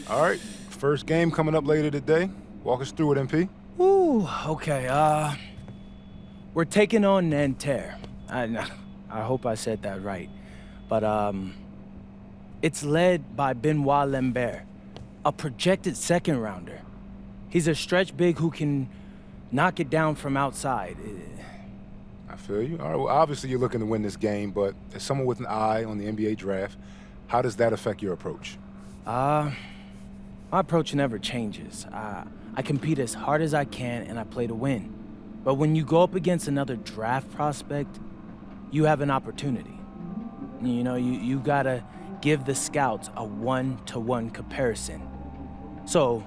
All right, first game coming up later today. Walk us through it, MP. Ooh, okay, we're taking on Nanterre. I hope I said that right. But, it's led by Benoit Lambert, a projected second rounder. He's a stretch big who can knock it down from outside. I feel you. All right, well, obviously you're looking to win this game, but as someone with an eye on the NBA draft, how does that affect your approach? My approach never changes. I compete as hard as I can and I play to win. But when you go up against another draft prospect, you have an opportunity. You know, you gotta give the scouts a one-to-one comparison. So,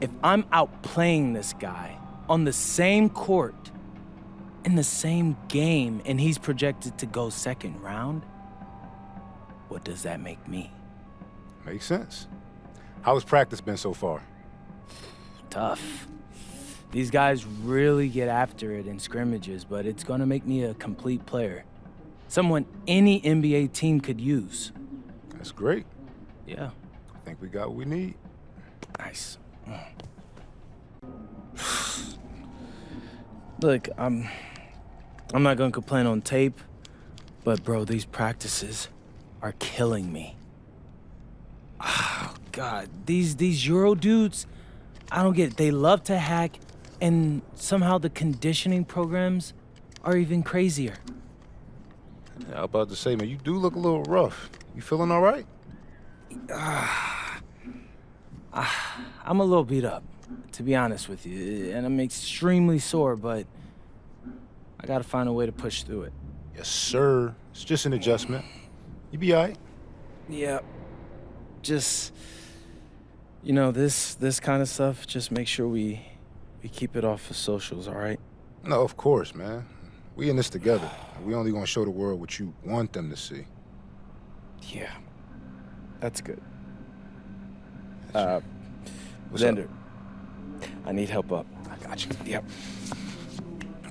if I'm outplaying this guy on the same court, in the same game, and he's projected to go second round, what does that make me? Makes sense. How has practice been so far? Tough. These guys really get after it in scrimmages, but it's gonna make me a complete player. Someone any NBA team could use. That's great. Yeah. I think we got what we need. Nice. Look, I'm not gonna complain on tape, but bro, these practices are killing me. Oh, God, these Euro dudes, I don't get it. They love to hack, and somehow the conditioning programs are even crazier. Yeah, I was about to say, man, you do look a little rough. You feeling all right? I'm a little beat up, to be honest with you, and I'm extremely sore, but I gotta find a way to push through it. Yes, sir. It's just an adjustment. You be all right. Yeah, just, you know, this kind of stuff, just make sure we keep it off of socials, all right? No, of course, man. We in this together. We only gonna show the world what you want them to see. Yeah, that's good. What's Xander, up? I need help up. I got you. Yep.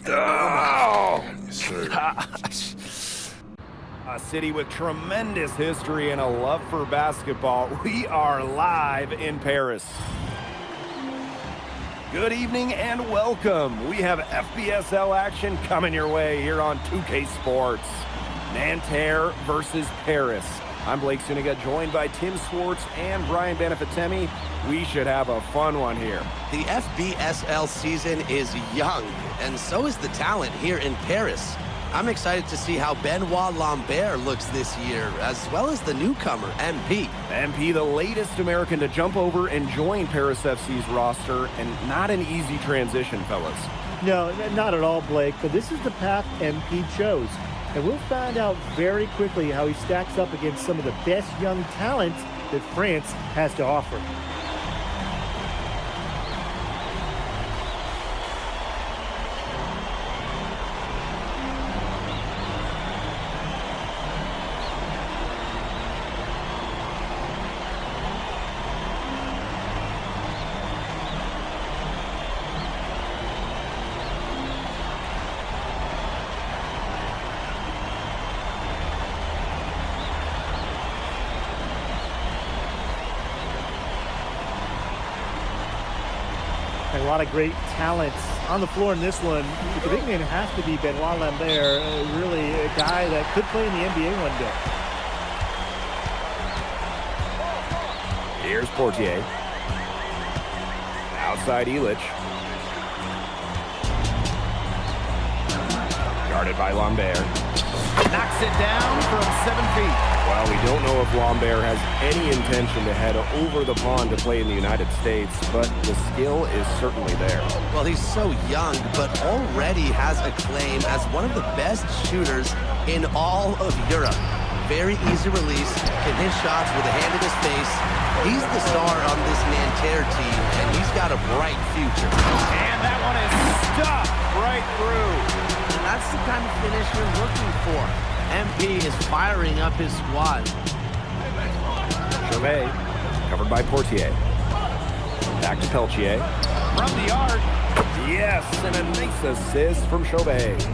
Oh! Yes, sir. Gosh. A city with tremendous history and a love for basketball. We are live in Paris. Good evening and welcome. We have FBSL action coming your way here on 2K Sports. Nanterre versus Paris. I'm Blake Suniga, joined by Tim Swartz and Brian Benefitemi. We should have a fun one here. The FBSL season is young, and so is the talent here in Paris. I'm excited to see how Benoit Lambert looks this year, as well as the newcomer, MP. MP, the latest American to jump over and join Paris FC's roster, and not an easy transition, fellas. No, not at all, Blake, but this is the path MP chose. And we'll find out very quickly how he stacks up against some of the best young talents that France has to offer. A lot of great talents on the floor in this one. The big name has to be Benoit Lambert, really a guy that could play in the NBA one day. Here's Portier. Outside Illich. Guarded by Lambert. Knocks it down from 7 feet. Well, we don't know if Lambert has any intention to head over the pond to play in the United States, but the skill is certainly there. Well, he's so young, but already has a claim as one of the best shooters in all of Europe. Very easy release, can hit shots with a hand in his face. He's the star on this Nanterre team, and he's got a bright future. And that one is stuffed right through. And that's the kind of finish you're looking for. MP is firing up his squad. Chauvet, covered by Portier. Back to Peltier. From the arc. Yes, and a nice assist from Chauvet.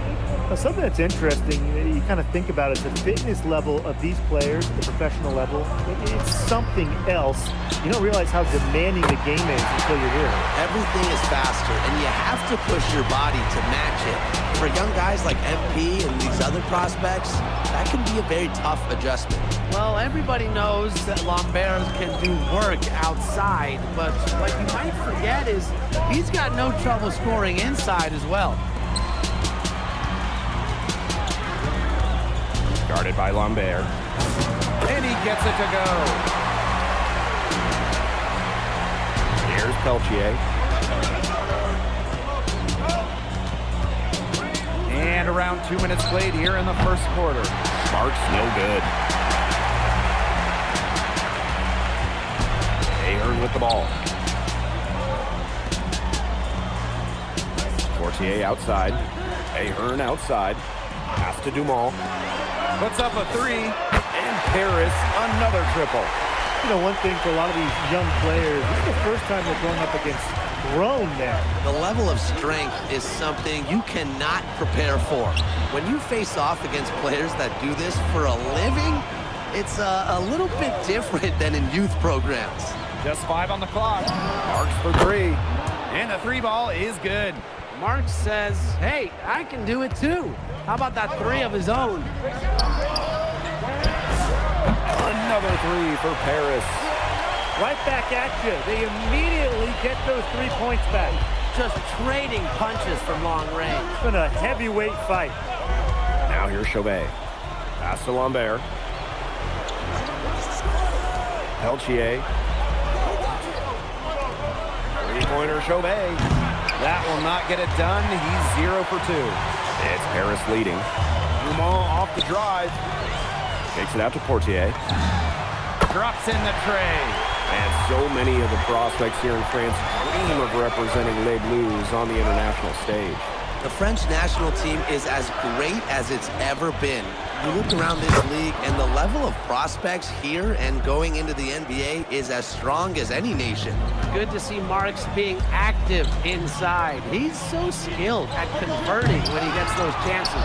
Something that's interesting, you kind of think about it, the fitness level of these players, the professional level, it's something else. You don't realize how demanding the game is until you're here. Everything is faster, and you have to push your body to match it. For young guys like MP and these other prospects, that can be a very tough adjustment. Well, everybody knows that Lambert can do work outside, but what you might forget is he's got no trouble scoring inside as well. Guarded by Lambert. And he gets it to go. Here's Peltier. And around 2 minutes played here in the first quarter. Marks no good. Ahern with the ball. Fortier outside. Ahern outside. Pass to Dumont. Puts up a three, and Paris another triple. You know, one thing for a lot of these young players, this is the first time they're going up against grown men. The level of strength is something you cannot prepare for. When you face off against players that do this for a living, it's a little bit different than in youth programs. Just 5 on the clock. Marks for 3. And the 3 ball is good. Mark says, hey, I can do it too. How about that 3 of his own? Another 3 for Paris. Right back at you. They immediately get those 3 points back. Just trading punches from long range. It's been a heavyweight fight. Now here's Chauvet. Pass to Lambert. Peltier. 3-pointer Chauvet. That will not get it done. He's 0 for 2. It's Paris leading. Dumont off the drive. Takes it out to Portier. Drops in the tray. And so many of the prospects here in France dream of representing Les Bleus on the international stage. The French national team is as great as it's ever been. You look around this league, and the level of prospects here and going into the NBA is as strong as any nation. Good to see Marks being active inside. He's so skilled at converting when he gets those chances.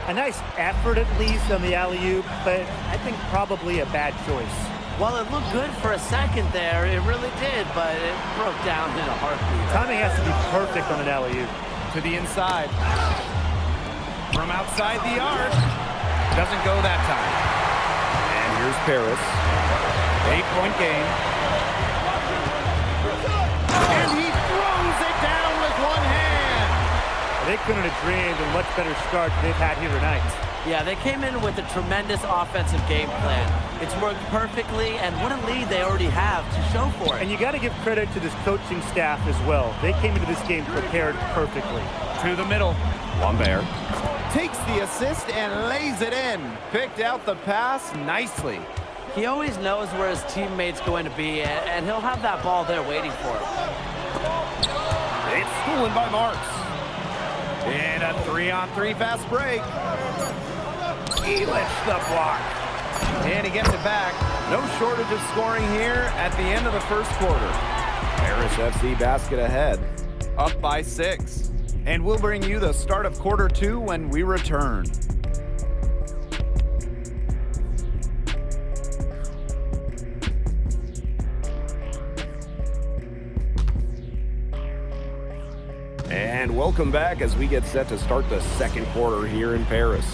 A nice effort at least on the alley-oop, but I think probably a bad choice. Well, it looked good for a second there. It really did, but it broke down in a heartbeat. Timing has to be perfect on an alley-oop. To the inside. From outside the arc. Doesn't go that time. And here's Paris. 8-point game. And he throws it down with one hand. They couldn't have dreamed a much better start than they've had here tonight. Yeah, they came in with a tremendous offensive game plan. It's worked perfectly, and what a lead they already have to show for it. And you got to give credit to this coaching staff as well. They came into this game prepared perfectly. To the middle. Lambert takes the assist and lays it in. Picked out the pass nicely. He always knows where his teammate's going to be, and he'll have that ball there waiting for him. It's stolen by Marks. And a 3-on-3 fast break. He lifts the block. And he gets it back. No shortage of scoring here at the end of the first quarter. Paris FC basket ahead. Up by 6. And we'll bring you the start of quarter 2 when we return. And welcome back as we get set to start the second quarter here in Paris.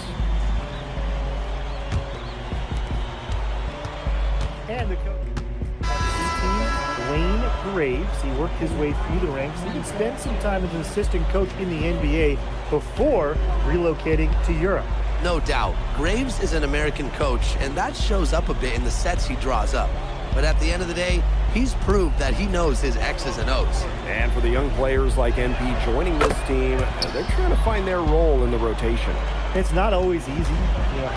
And the coach Wayne Graves, he worked his way through the ranks. He did spend some time as an assistant coach in the NBA before relocating to Europe. No doubt, Graves is an American coach, and that shows up a bit in the sets he draws up. But at the end of the day, he's proved that he knows his X's and O's. And for the young players like MP joining this team, they're trying to find their role in the rotation. It's not always easy,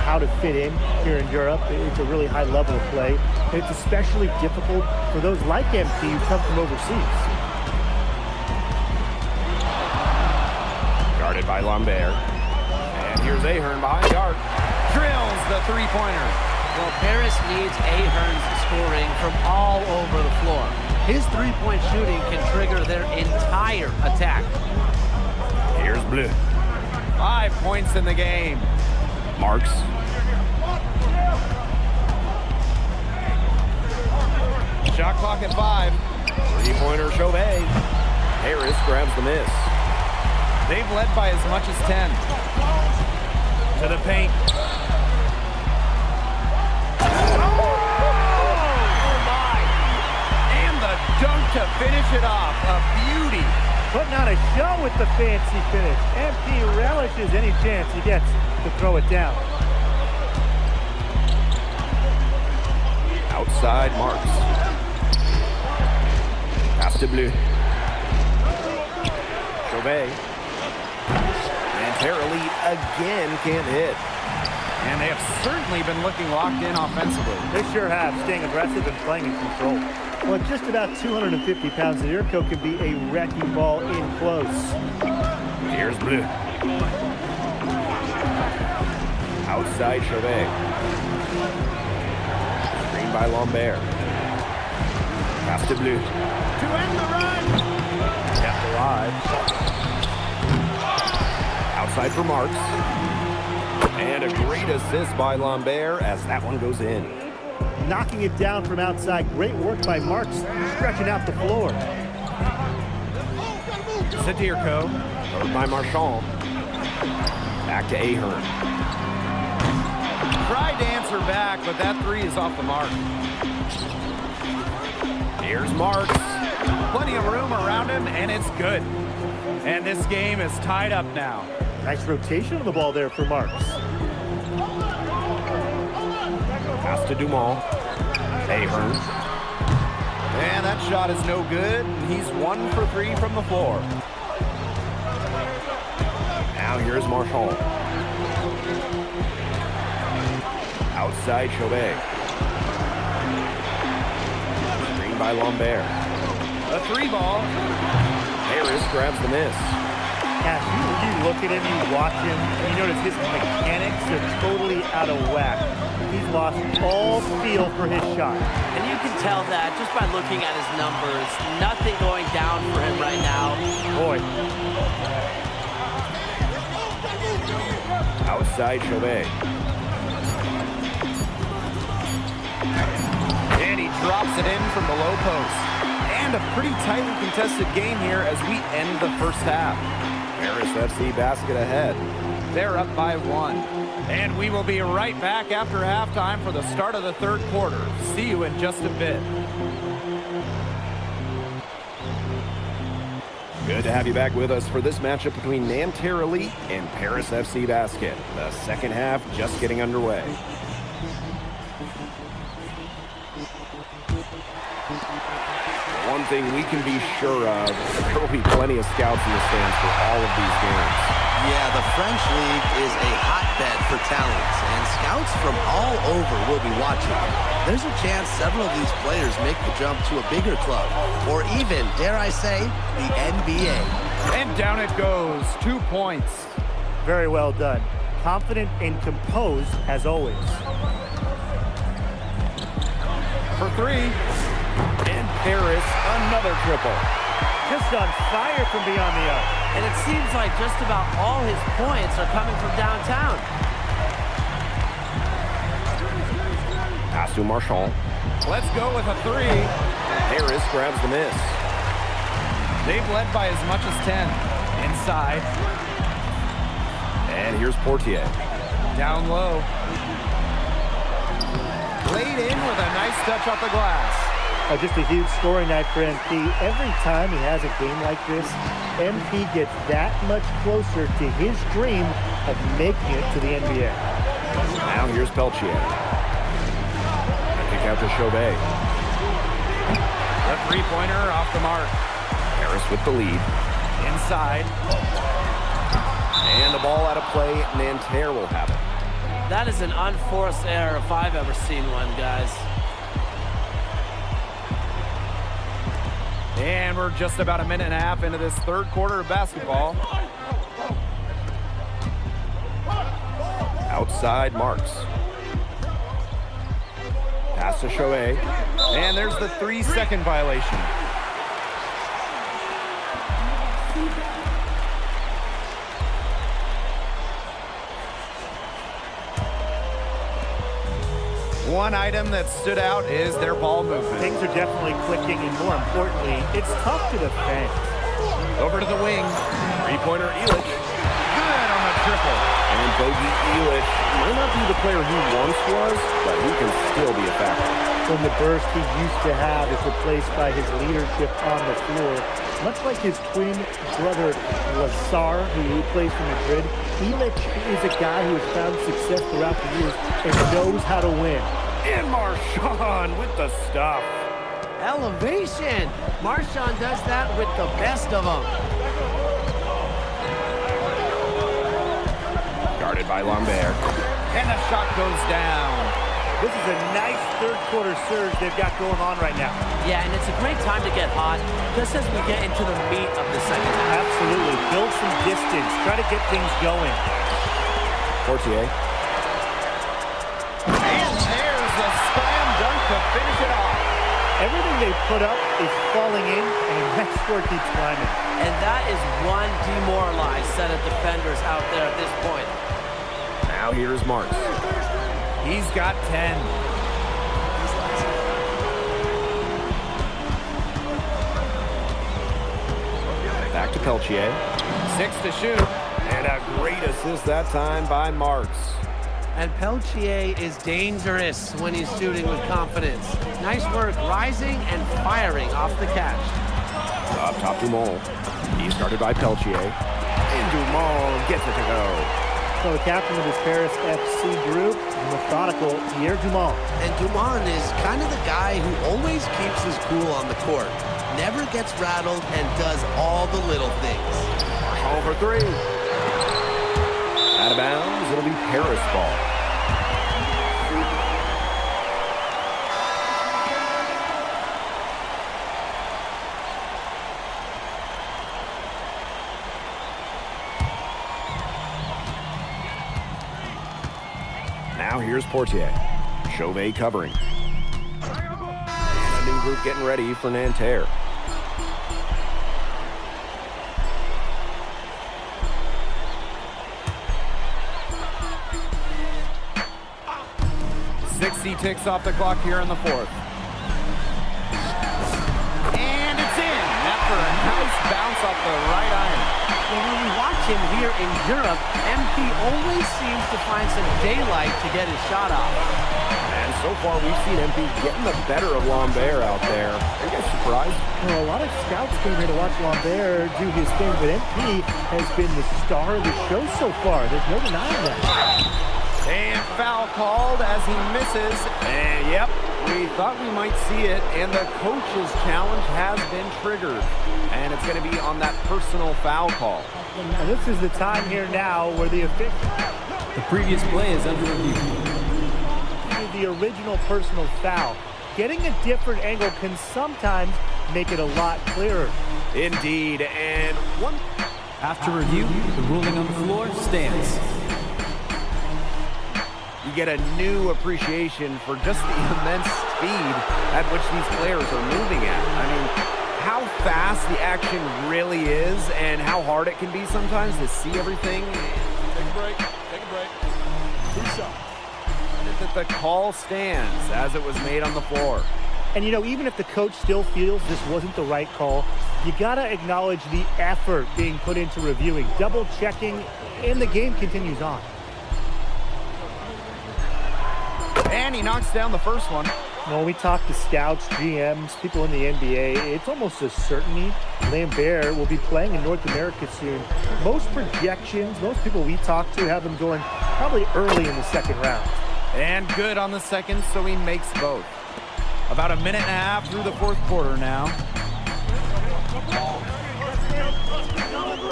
how to fit in here in Europe. It's a really high level of play. It's especially difficult for those like MP who come from overseas. Guarded by Lambert. And here's Ahern behind the arc. Drills the three-pointer. Well, Paris needs Ahern's scoring from all over the floor. His three-point shooting can trigger their entire attack. Here's Bleu. 5 points in the game. Marks. Shot clock at 5. Three-pointer Chauvet. Harris grabs the miss. They've led by as much as 10. To the paint. Oh my! And the dunk to finish it off. A beauty. Putting on a show with the fancy finish. MP relishes any chance he gets to throw it down. Outside Marks. Pass to Bleu. Chauvet. And Terrelli again can't hit. And they have certainly been looking locked in offensively. They sure have, staying aggressive and playing in control. Well, at just about 250 pounds, the Yurko can be a wrecking ball in close. Here's Bleu. Outside Chauvet. Screen by Lambert. Pass to Bleu. To end the run. Kept alive. Outside for Marks. And a great assist by Lambert as that one goes in. Knocking it down from outside. Great work by Marks, stretching out the floor. Satirko, covered by Marchand. Back to Ahern. Tried to answer back, but that three is off the mark. Here's Marks. Plenty of room around him, and it's good. And this game is tied up now. Nice rotation on the ball there for Marks. Pass to Dumont. Ahern. And that shot is no good. He's 1 for 3 from the floor. Now here's Marchand. Outside Chauvet. Screen by Lambert. A 3-ball. Harris grabs the miss. Cash, you look at him, you watch him, and you notice his mechanics are totally out of whack. He's lost all feel for his shot. And you can tell that just by looking at his numbers. Nothing going down for him right now. Boy. Outside Chauvet. And he drops it in from the low post. And a pretty tightly contested game here as we end the first half. Paris FC basket ahead. They're up by 1. And we will be right back after halftime for the start of the third quarter. See you in just a bit. Good to have you back with us for this matchup between Nanterre Elite and Paris FC Basket. The second half just getting underway. One thing we can be sure of, there will be plenty of scouts in the stands for all of these games. Yeah, the French League is a hotbed for talent, and scouts from all over will be watching. There's a chance several of these players make the jump to a bigger club, or even, dare I say, the NBA. And down it goes, 2 points. Very well done. Confident and composed as always. For 3. And Paris, another triple. Just on fire from beyond the arc. And it seems like just about all his points are coming from downtown. Pass to Marchand. Let's go with a 3. Harris grabs the miss. They've led by as much as 10. Inside. And here's Portier. Down low. Laid in with a nice touch off the glass. Just a huge scoring night for MP. Every time he has a game like this, MP gets that much closer to his dream of making it to the NBA. Now here's Peltier. Kick out to Chauvet. The three-pointer off the mark. Harris with the lead. Inside. And the ball out of play. Nanterre will have it. That is an unforced error if I've ever seen one, guys. And we're just about a minute and a half into this third quarter of basketball. Outside Marks. Pass to Chauvet. And there's the 3-second violation. one item that stood out is their ball movement. Things are definitely clicking, and more importantly, it's tough to defend. Over to the wing. Three-pointer Illich. Good on the triple. And Bogey Illich might not be the player he once was, but he can still be a factor. When the burst he used to have is replaced by his leadership on the floor, much like his twin brother Lazar, who plays for Madrid, Illich is a guy who has found success throughout the years and knows how to win. And Marshawn with the stuff. Elevation. Marshawn does that with the best of them. Guarded by Lambert. And the shot goes down. This is a nice third-quarter surge they've got going on right now. Yeah, and it's a great time to get hot, just as we get into the meat of the second half. Absolutely. Build some distance. Try to get things going. Portier. And there's the slam dunk to finish it off. Everything they put up is falling in, and next score keeps climbing. And that is one demoralized set of defenders out there at this point. Now here's Marks. He's got 10. Back to Peltier. 6 to shoot. And a great assist that time by Marks. And Peltier is dangerous when he's shooting with confidence. Nice work rising and firing off the catch. Up top Dumont. He's started by Peltier. And Dumont gets it to go. So the captain of this Paris FC group, methodical Pierre Dumont. And Dumont is kind of the guy who always keeps his cool on the court. Never gets rattled and does all the little things. All for three. Out of bounds, it'll be Paris ball. Now here's Portier. Chauvet covering. And a new group getting ready for Nanterre. Ticks off the clock here in the fourth. And it's in after a nice bounce off the right iron. Well, when we watch him here in Europe, MP always seems to find some daylight to get his shot off. And so far, we've seen MP getting the better of Lambert out there. Are you guys surprised? Well, a lot of scouts came here to watch Lambert do his thing, but MP has been the star of the show so far. There's no denying that. And foul called as he misses. And yep, we thought we might see it. And the coach's challenge has been triggered. And it's going to be on that personal foul call. And this is the time here now where the official... The previous play is under review. The original personal foul. Getting a different angle can sometimes make it a lot clearer. Indeed. And one... After review, the ruling on the floor stands. You get a new appreciation for just the immense speed at which these players are moving at. I mean, how fast the action really is and how hard it can be sometimes to see everything. Take a break. Take a break. Peace out. That the call stands as it was made on the floor. And, you know, even if the coach still feels this wasn't the right call, you got to acknowledge the effort being put into reviewing, double-checking, and the game continues on. And he knocks down the first one. When we talk to scouts, GMs, people in the NBA, it's almost a certainty Lambert will be playing in North America soon. Most projections, most people we talk to have him going probably early in the second round. And good on the second, so he makes both. About a minute and a half through the fourth quarter now.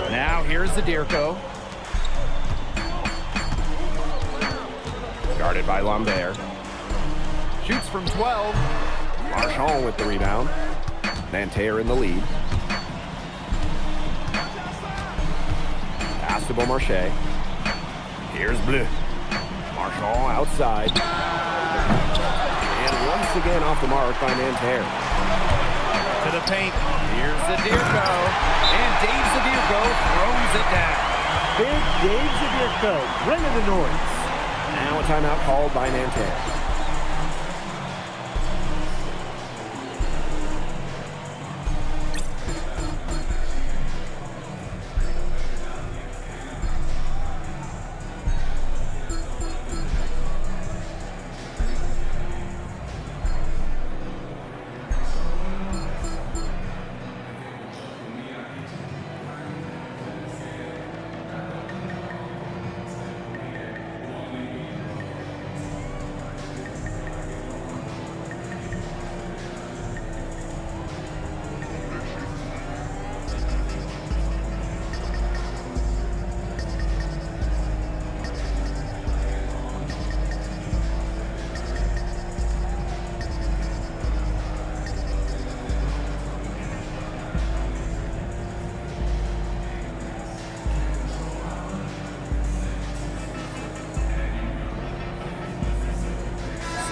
Now here's the Dirko. Guarded by Lambert. Shoots from 12. Marchand with the rebound. Nanterre in the lead. Pass to Beaumarchais. Here's Bleu. Marchand outside. And once again off the mark by Nanterre. To the paint. Here's Zadirko. And Dave Zadirko throws it down. Big Dave Zadirko, bringing the noise. Now a timeout called by Nanterre.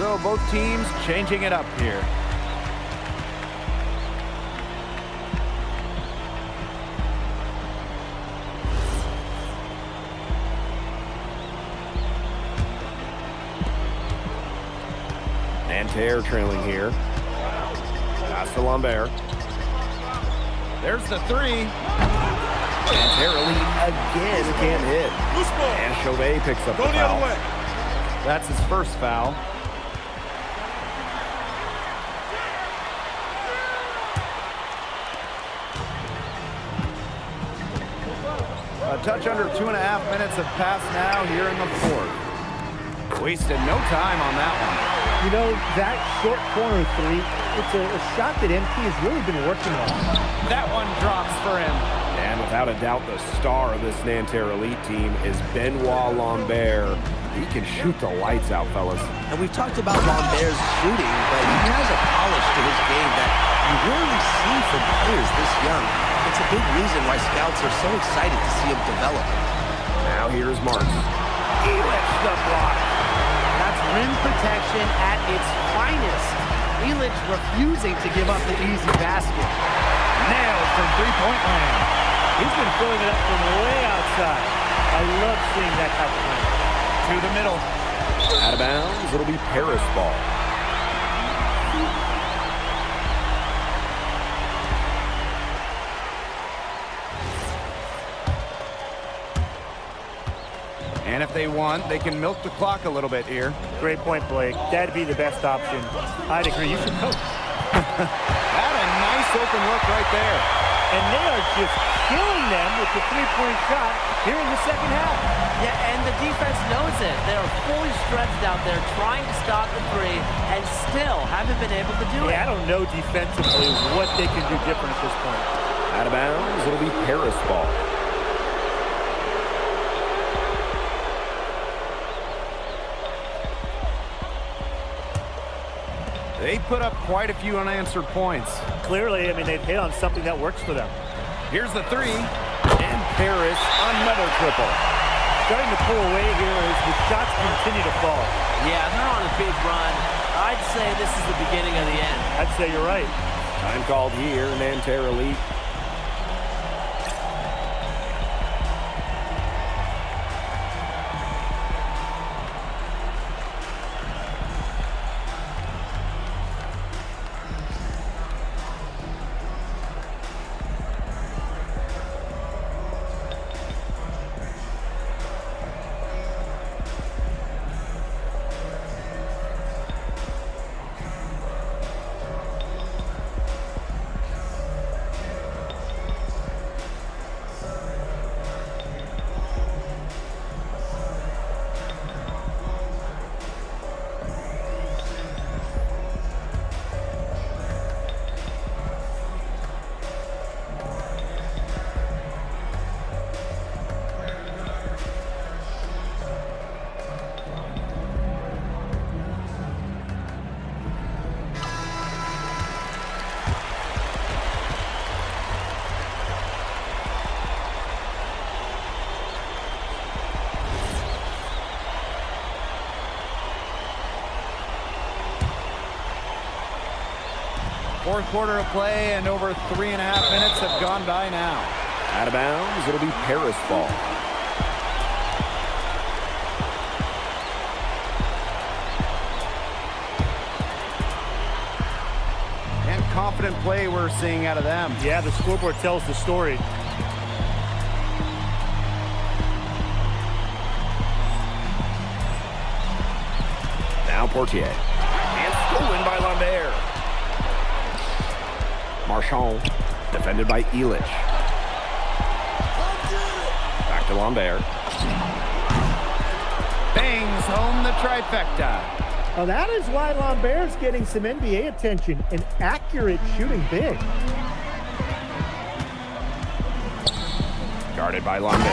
So both teams changing it up here. Nanterre trailing here. Pass to Lambert. There's the three. Nanterre again can't hit. And Chauvet picks up the foul. That's his first foul. A touch under 2.5 minutes have passed now here in the fourth. Wasted no time on that one. You know, that short corner three, it's a shot that MP has really been working on. That one drops for him. And without a doubt, the star of this Nanterre Elite team is Benoit Lambert. He can shoot the lights out, fellas. And we've talked about Lambert's shooting, but he has a polish to his game that you rarely see from players this young. It's a big reason why scouts are so excited to see him develop. Now here's Martin. He lets the block. That's rim protection at its finest. Elich refusing to give up the easy basket. Nailed from three-point land. He's been filling it up from way outside. I love seeing that type of play. To the middle. Out of bounds, it'll be Paris ball. And if they want, they can milk the clock a little bit here. Great point, Blake. That'd be the best option. I'd agree. You should coach. That a nice open look right there. And they are just killing them with the three-point shot here in the second half. Yeah, and the defense knows it. They're fully stretched out there trying to stop the three and still haven't been able to do it. Yeah, I don't know defensively what they can do different at this point. Out of bounds, it'll be Paris ball. They put up quite a few unanswered points. Clearly, I mean, they've hit on something that works for them. Here's the three, and Paris another triple. Starting to pull away here as the shots continue to fall. Yeah, they're on a big run. I'd say this is the beginning of the end. I'd say you're right. Time called here, Nanterre Elite. Fourth quarter of play, and over 3.5 minutes have gone by now. Out of bounds, it'll be Paris ball. And confident play we're seeing out of them. Yeah, the scoreboard tells the story. Now Portier. And stolen by Lambert. Marchand, defended by Elich. Back to Lambert. Bangs home the trifecta. Well, that is why Lambert's getting some NBA attention. An accurate shooting big. Guarded by Lambert.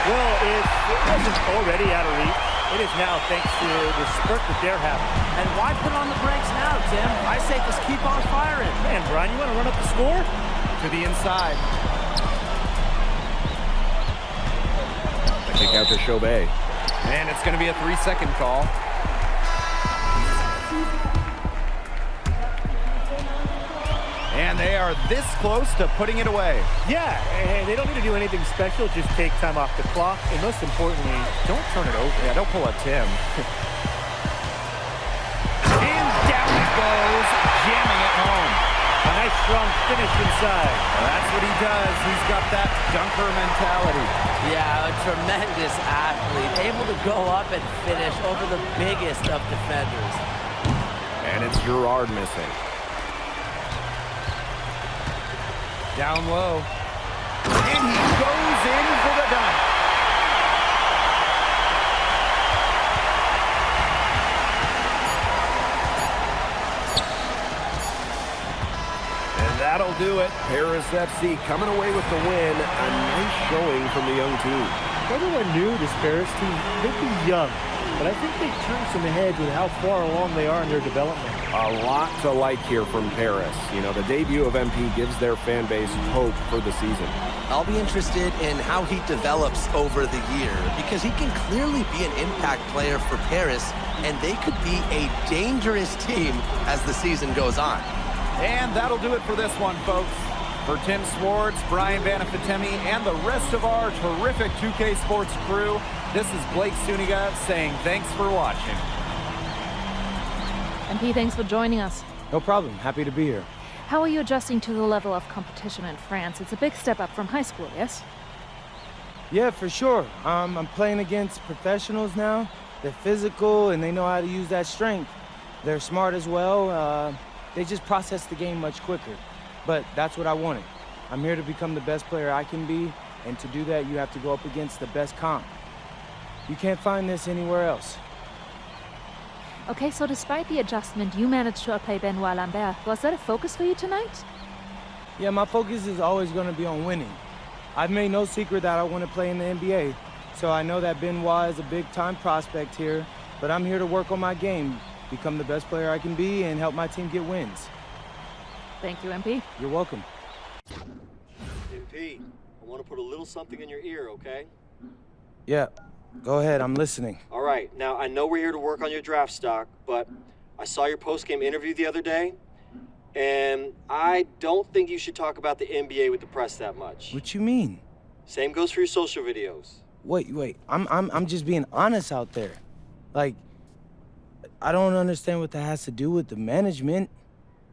Well, it wasn't already out of reach. It is now thanks to the spurt that they're having. And why put on the brakes now, Tim? I say just keep on firing. Man, Brian, you want to run up the score? To the inside. The kick out to Chauvet. And it's going to be a 3-second call. And they are this close to putting it away. Yeah, and they don't need to do anything special. Just take time off the clock. And most importantly, don't turn it over. Yeah, don't pull a Tim. And down it goes, jamming it home. A nice strong finish inside. That's what he does. He's got that dunker mentality. Yeah, a tremendous athlete, able to go up and finish over the biggest of defenders. And it's Gerard missing. Down low. And he goes in for the dunk. And that'll do it. Paris FC coming away with the win. A nice showing from the young team. Everyone knew this Paris team, they'd be young, but I think they turned some heads with how far along they are in their development. A lot to like here from Paris. You know, the debut of MP gives their fan base hope for the season. I'll be interested in how he develops over the year because he can clearly be an impact player for Paris, and they could be a dangerous team as the season goes on. And that'll do it for this one, folks. For Tim Swartz, Brian Banafitemi, and the rest of our terrific 2K Sports crew, this is Blake Suniga saying thanks for watching. MP, thanks for joining us. No problem. Happy to be here. How are you adjusting to the level of competition in France? It's a big step up from high school, yes? Yeah, for sure. I'm playing against professionals now. They're physical, and they know how to use that strength. They're smart as well. They just process the game much quicker. But that's what I wanted. I'm here to become the best player I can be, and to do that, you have to go up against the best comp. You can't find this anywhere else. Okay, so despite the adjustment, you managed to outplay Benoit Lambert. Was that a focus for you tonight? Yeah, my focus is always going to be on winning. I've made no secret that I want to play in the NBA, so I know that Benoit is a big-time prospect here, but I'm here to work on my game, become the best player I can be, and help my team get wins. Thank you, MP. You're welcome. MP, I want to put a little something in your ear, okay? Yeah, go ahead, I'm listening. All right, now I know we're here to work on your draft stock, but I saw your post-game interview the other day, and I don't think you should talk about the NBA with the press that much. What you mean? Same goes for your social videos. Wait, I'm just being honest out there. Like, I don't understand what that has to do with the management.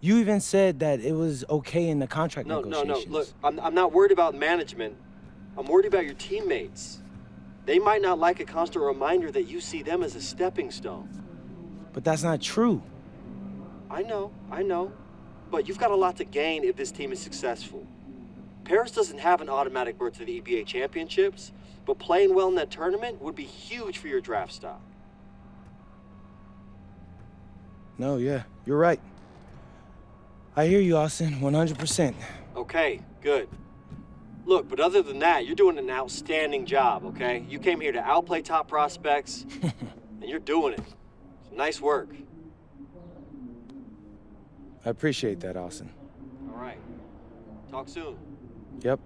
You even said that it was okay in the contract negotiations. No, look, I'm not worried about management. I'm worried about your teammates. They might not like a constant reminder that you see them as a stepping stone. But that's not true. I know. But you've got a lot to gain if this team is successful. Paris doesn't have an automatic berth to the EBA championships, but playing well in that tournament would be huge for your draft stock. No, yeah, you're right. I hear you, Austin, 100%. Okay, good. Look, but other than that, you're doing an outstanding job, okay? You came here to outplay top prospects, and you're doing it. So nice work. I appreciate that, Austin. All right. Talk soon. Yep.